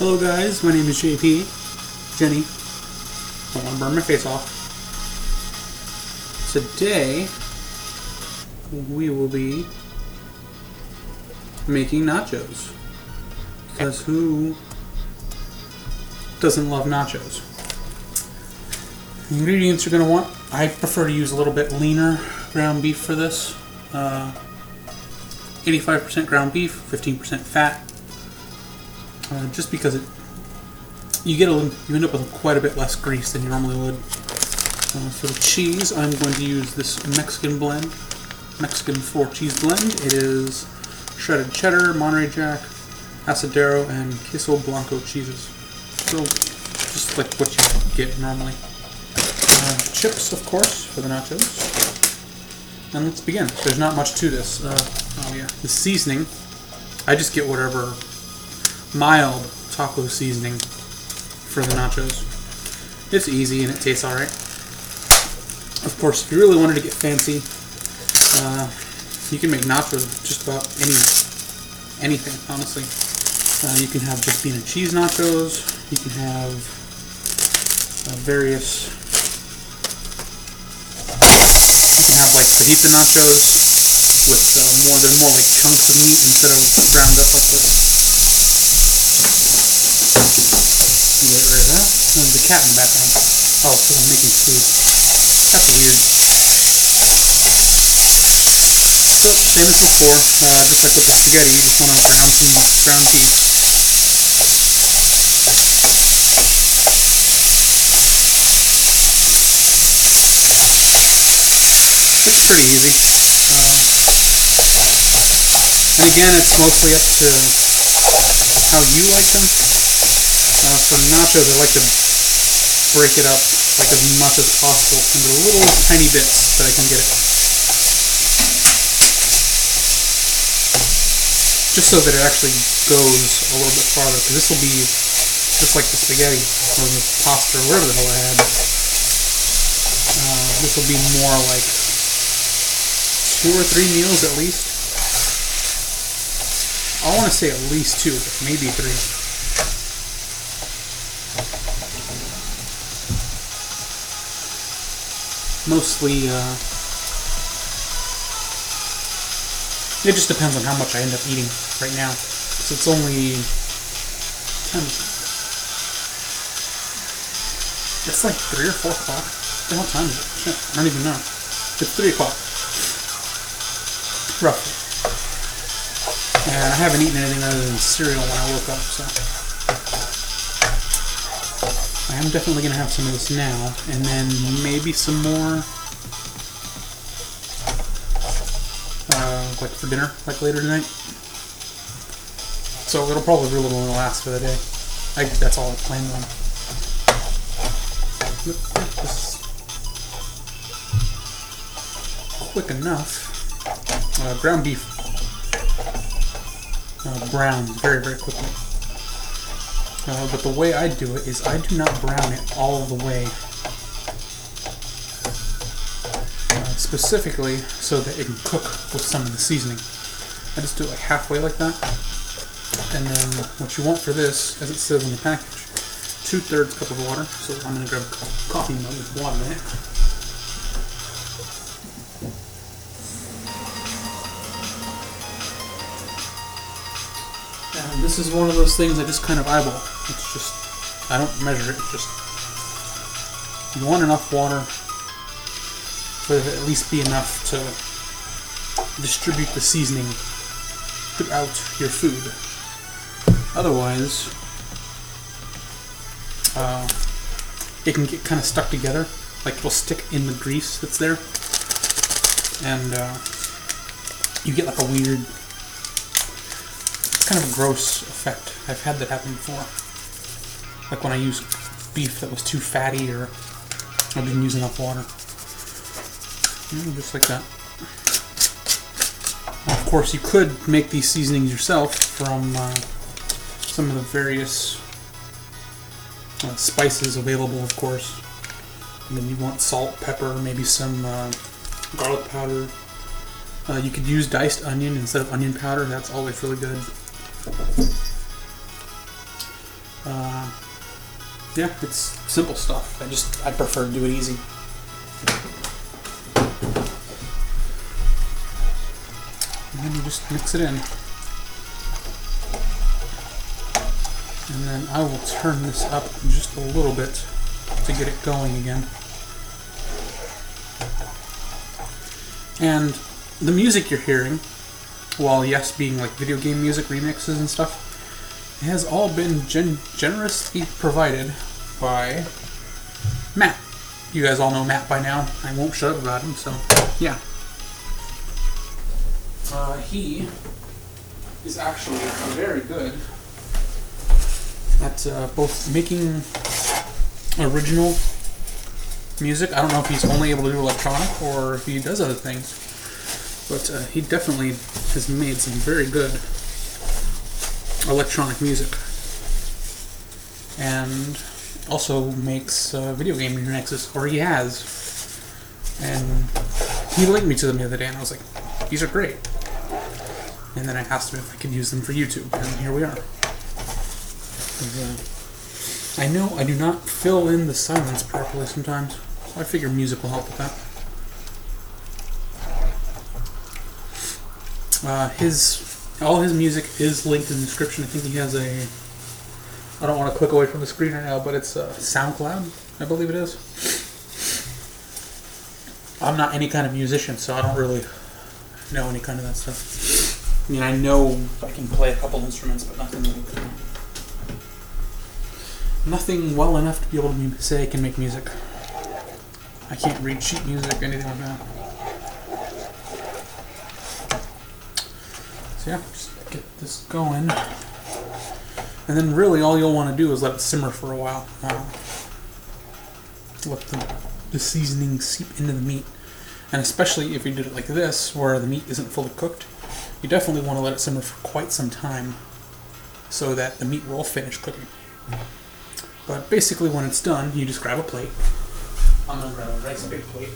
Hello guys, my name is JP. Jenny. Don't want to burn my face off. Today we will be making nachos. Because who doesn't love nachos? The ingredients you're going to want, I prefer to use a little bit leaner ground beef for this. 85% ground beef, 15% fat. Just because you end up with quite a bit less grease than you normally would. For the cheese, I'm going to use this Mexican 4 cheese blend. It is shredded cheddar, Monterey Jack, Asadero, and Queso Blanco cheeses. So just like what you get normally. Chips, of course, for the nachos. And let's begin. There's not much to this. The seasoning, I just get whatever mild taco seasoning for the nachos. It's easy and it tastes alright. Of course, if you really wanted to get fancy, you can make nachos with just about anything, honestly. You can have just bean and cheese nachos. You can have various. You can have like fajita nachos with they're more like chunks of meat instead of ground up like this. Get rid of that. There's the cat in the background. Oh, so I'm making food. That's weird. So, same as before, just like with the spaghetti, you just want to brown some ground beef. It's pretty easy. And again, it's mostly up to how you like them. For nachos, I like to break it up like as much as possible into little tiny bits that I can get it. Just so that it actually goes a little bit farther, because this will be just like the spaghetti or the pasta or whatever the hell I had. This will be more like 2 or 3 meals at least. I want to say at least 2, but maybe 3. Mostly, it just depends on how much I end up eating right now. So it's only 10. It's like 3 or 4 o'clock. What the hell time is it? Shit, I don't even know. It's 3 o'clock. Roughly. And I haven't eaten anything other than cereal when I woke up, so I am definitely going to have some of this now, and then maybe some more, like for dinner, like later tonight. So it'll probably really only last for the day. That's all I planned on. Quick enough. Ground beef browns very, very quickly. But the way I do it is I do not brown it all the way. Specifically so that it can cook with some of the seasoning. I just do it like halfway like that. And then what you want for this, as it says in the package, 2/3 cup of water. So I'm going to grab a coffee mug with water in it. And this is one of those things I just kind of eyeball. It's just, I don't measure it, just, you want enough water for it to at least be enough to distribute the seasoning throughout your food. Otherwise, it can get kind of stuck together, like it'll stick in the grease that's there, and you get like a weird, kind of a gross effect. I've had that happen before. Like when I used beef that was too fatty or I didn't use enough water. Just like that. Of course, you could make these seasonings yourself from some of the various spices available, of course. And then you want salt, pepper, maybe some garlic powder. You could use diced onion instead of onion powder. That's always really good. yeah, it's simple stuff. I prefer to do it easy. And then you just mix it in. And then I will turn this up just a little bit to get it going again. And the music you're hearing, while yes being like video game music remixes and stuff, has all been generously provided by Matt. You guys all know Matt by now. I won't shut up about him, so yeah. He is actually very good at both making original music. I don't know if he's only able to do electronic or if he does other things, but he definitely has made some very good electronic music, and also makes video game remixes, or he has. And he linked me to them the other day, and I was like, these are great. And then I asked him if I could use them for YouTube, and here we are. I know I do not fill in the silence properly sometimes, so I figure music will help with that. All his music is linked in the description. I think he has a... I don't want to click away from the screen right now, but it's SoundCloud, I believe it is. I'm not any kind of musician, so I don't really know any kind of that stuff. I mean, I know I can play a couple instruments, but nothing well enough to be able to say I can make music. I can't read sheet music, anything like that. So yeah, just get this going. And then really all you'll want to do is let it simmer for a while. Let the seasoning seep into the meat. And especially if you did it like this, where the meat isn't fully cooked, you definitely want to let it simmer for quite some time so that the meat will finish cooking. But basically when it's done, you just grab a plate. I'm going to grab a nice big plate.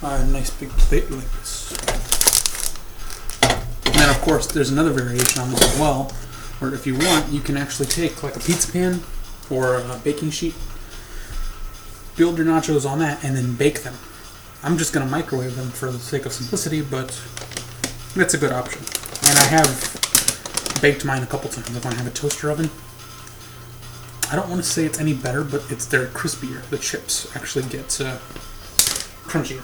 A nice big plate like this. And then of course there's another variation on this as well, where if you want, you can actually take like a pizza pan or a baking sheet, build your nachos on that, and then bake them. I'm just going to microwave them for the sake of simplicity, but that's a good option. And I have baked mine a couple times. If I have a toaster oven, I don't want to say it's any better, but they're crispier. The chips actually get crunchier.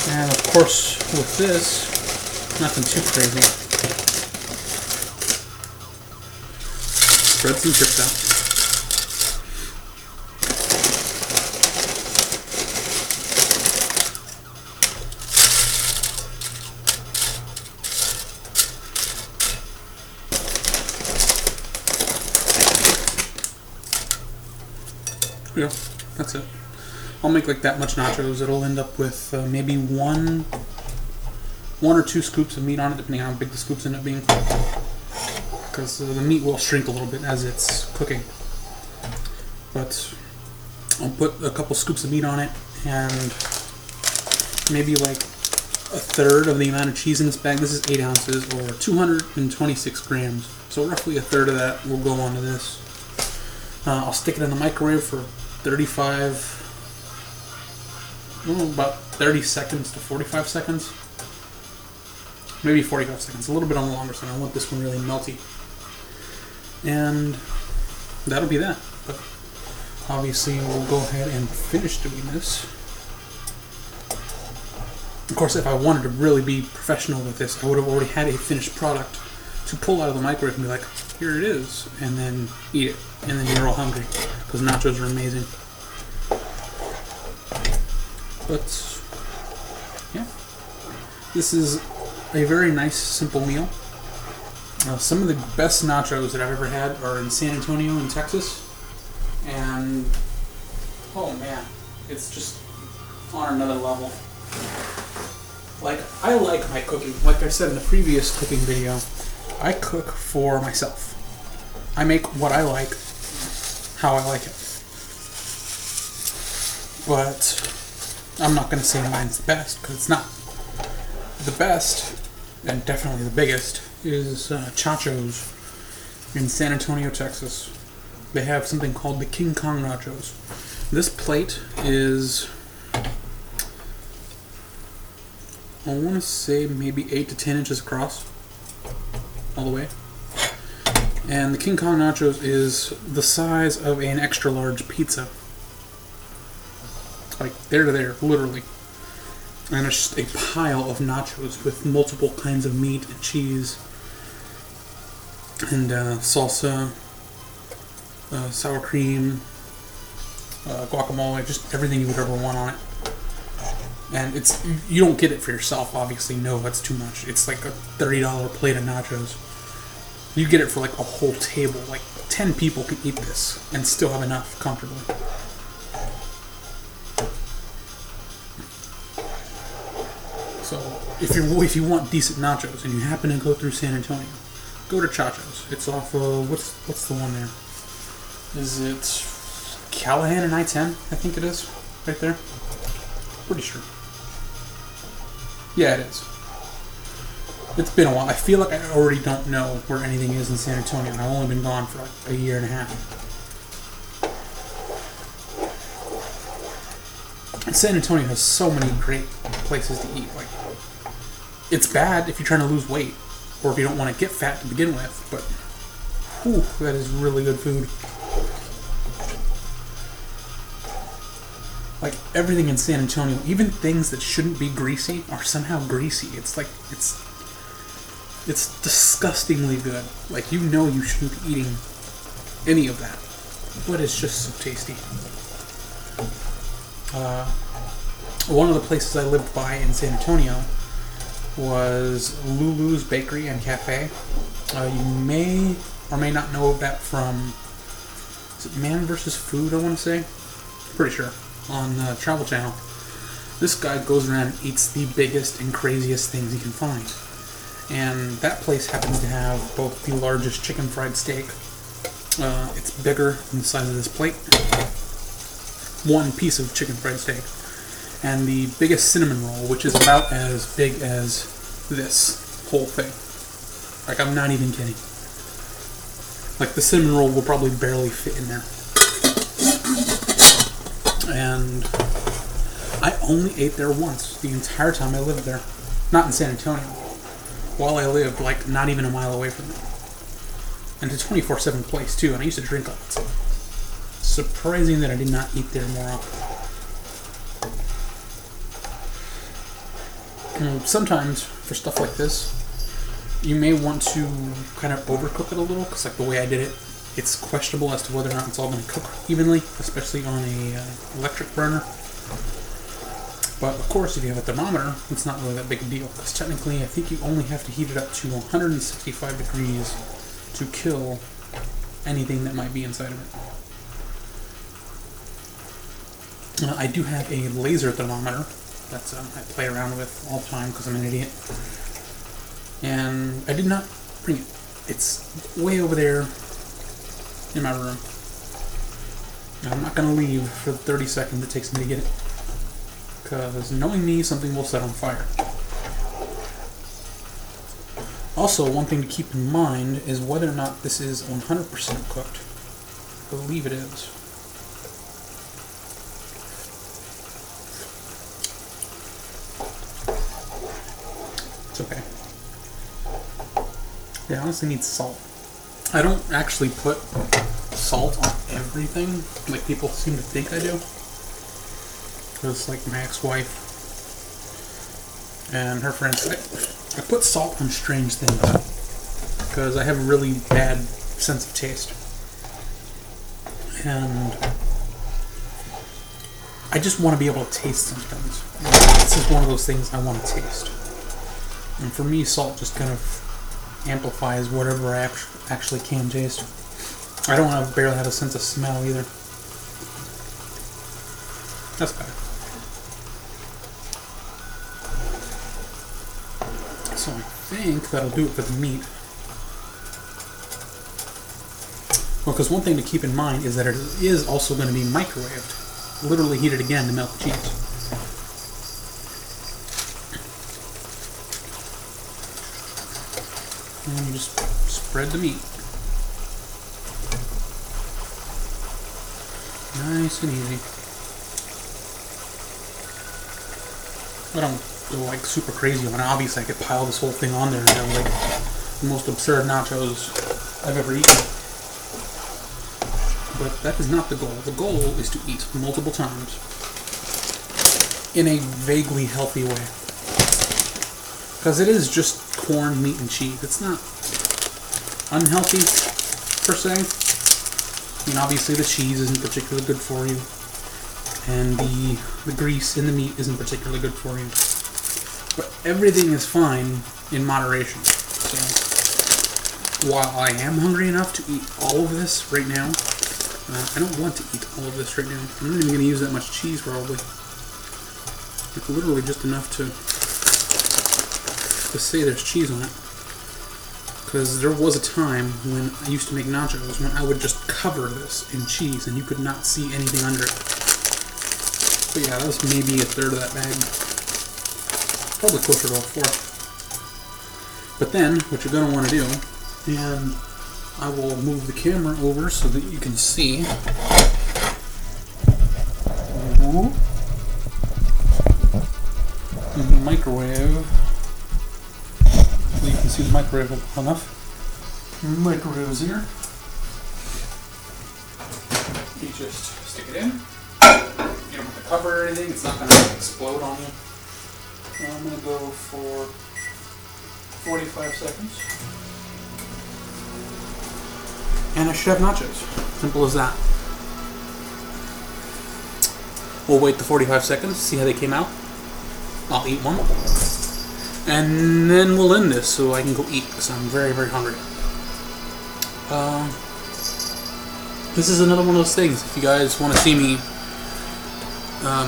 And of course, with this, nothing too crazy. Spread some chips out. Yeah, that's it. I'll make like that much nachos. It'll end up with maybe one or two scoops of meat on it, depending on how big the scoops end up being. Because the meat will shrink a little bit as it's cooking. But I'll put a couple scoops of meat on it, and maybe like a third of the amount of cheese in this bag. This is 8 ounces, or 226 grams. So roughly a third of that will go onto this. I'll stick it in the microwave for about 30 seconds to 45 seconds. Maybe 45 seconds, a little bit on the longer side. I want this one really melty. And that'll be that. But obviously we'll go ahead and finish doing this. Of course, if I wanted to really be professional with this, I would have already had a finished product to pull out of the microwave and be like, here it is, and then eat it. And then you're all hungry, because nachos are amazing. But yeah, this is a very nice, simple meal. Some of the best nachos that I've ever had are in San Antonio in Texas, and oh man, it's just on another level. Like, I like my cooking. Like I said in the previous cooking video, I cook for myself. I make what I like, how I like it. But I'm not going to say mine's the best, because it's not. The best, and definitely the biggest, is Nachos in San Antonio, Texas. They have something called the King Kong Nachos. This plate is, I want to say maybe 8 to 10 inches across, all the way. And the King Kong Nachos is the size of an extra large pizza. Like, there to there, literally. And it's just a pile of nachos with multiple kinds of meat and cheese and salsa, sour cream, guacamole, just everything you would ever want on it. And it's, you don't get it for yourself, obviously. No, that's too much. It's like a $30 plate of nachos. You get it for like a whole table. Like 10 people can eat this and still have enough comfortably. So if you want decent nachos and you happen to go through San Antonio, go to Nachos. It's off of what's the one there? Is it Callahan and I-10? I think it is right there. Pretty sure. Yeah, it is. It's been a while. I feel like I already don't know where anything is in San Antonio, and I've only been gone for like a year and a half. And San Antonio has so many great places to eat. Like, it's bad if you're trying to lose weight, or if you don't want to get fat to begin with, but whew, that is really good food. Like, everything in San Antonio, even things that shouldn't be greasy, are somehow greasy. It's like, it's disgustingly good. Like, you know you shouldn't be eating any of that, but it's just so tasty. One of the places I lived by in San Antonio was Lulu's Bakery and Cafe. You may or may not know of that from, is it Man vs. Food, I want to say? Pretty sure. On the Travel Channel. This guy goes around and eats the biggest and craziest things he can find. And that place happens to have both the largest chicken fried steak. It's bigger than the size of this plate. One piece of chicken fried steak. And the biggest cinnamon roll, which is about as big as this whole thing. Like, I'm not even kidding. Like, the cinnamon roll will probably barely fit in there. And I only ate there once the entire time I lived there. Not in San Antonio. While I lived, like, not even a mile away from it. And it's a 24/7 place, too, and I used to drink lots. Surprising that I did not eat there more often. Sometimes, for stuff like this, you may want to kind of overcook it a little, because like the way I did it, it's questionable as to whether or not it's all going to cook evenly, especially on a electric burner. But of course, if you have a thermometer, it's not really that big a deal, because technically I think you only have to heat it up to 165 degrees to kill anything that might be inside of it. I do have a laser thermometer that I play around with all the time because I'm an idiot. And I did not bring it. It's way over there in my room. I'm not going to leave for the 30 seconds it takes me to get it. Because knowing me, something will set on fire. Also, one thing to keep in mind is whether or not this is 100% cooked. I believe it is. It's okay. It honestly needs salt. I don't actually put salt on everything like people seem to think I do. Because like my ex-wife and her friends, I put salt on strange things because I have a really bad sense of taste. And I just want to be able to taste some things. This is one of those things I want to taste. And for me, salt just kind of amplifies whatever I actually can taste. I don't want to barely have a sense of smell either. That's better. So I think that'll do it for the meat. Well, because one thing to keep in mind is that it is also going to be microwaved literally heat it again to melt the cheese. And you just spread the meat. Nice and easy. I don't go like super crazy on it. Obviously I could pile this whole thing on there and have like the most absurd nachos I've ever eaten. But that is not the goal. The goal is to eat multiple times in a vaguely healthy way. Because it is just corn, meat, and cheese. It's not unhealthy, per se. I mean, obviously the cheese isn't particularly good for you. And the grease in the meat isn't particularly good for you. But everything is fine in moderation. So, while I am hungry enough to eat all of this right now, I don't want to eat all of this right now. I'm not even going to use that much cheese, probably. Like, literally just enough to say there's cheese on it. Because there was a time when I used to make nachos when I would just cover this in cheese and you could not see anything under it. But yeah, that was maybe a third of that bag. Probably closer to a fourth. But then, what you're going to want to do, and I will move the camera over so that you can see. The microwave. So you can see the microwave well enough. Microwave is here. You just stick it in. You don't have to cover or anything. It's not going to explode on you. I'm going to go for 45 seconds. And I should have nachos. Simple as that. We'll wait the 45 seconds, see how they came out. I'll eat one. And then we'll end this so I can go eat because I'm very, very hungry. This is another one of those things. If you guys want to see me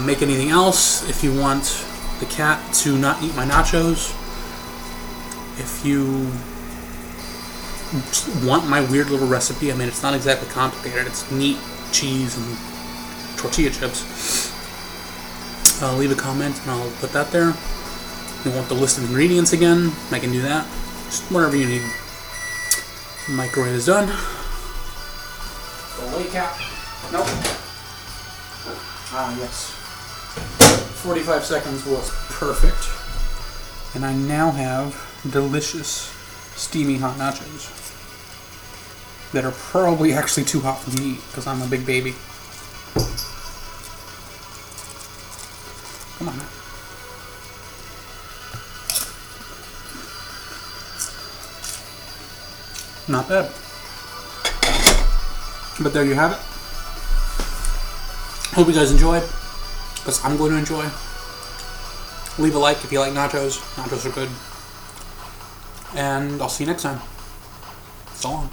make anything else, if you want the cat to not eat my nachos, if you want my weird little recipe, I mean, it's not exactly complicated. It's meat, cheese, and tortilla chips. Leave a comment and I'll put that there. If you want the list of ingredients again, I can do that. Just whatever you need. The microwave is done. Go away, cat. Nope. Ah, yes. 45 seconds was perfect. And I now have delicious, steamy hot nachos that are probably actually too hot for me to eat because I'm a big baby. Come on now. Not bad. But there you have it. Hope you guys enjoyed, because I'm going to enjoy. Leave a like if you like nachos. Nachos are good. And I'll see you next time. So long.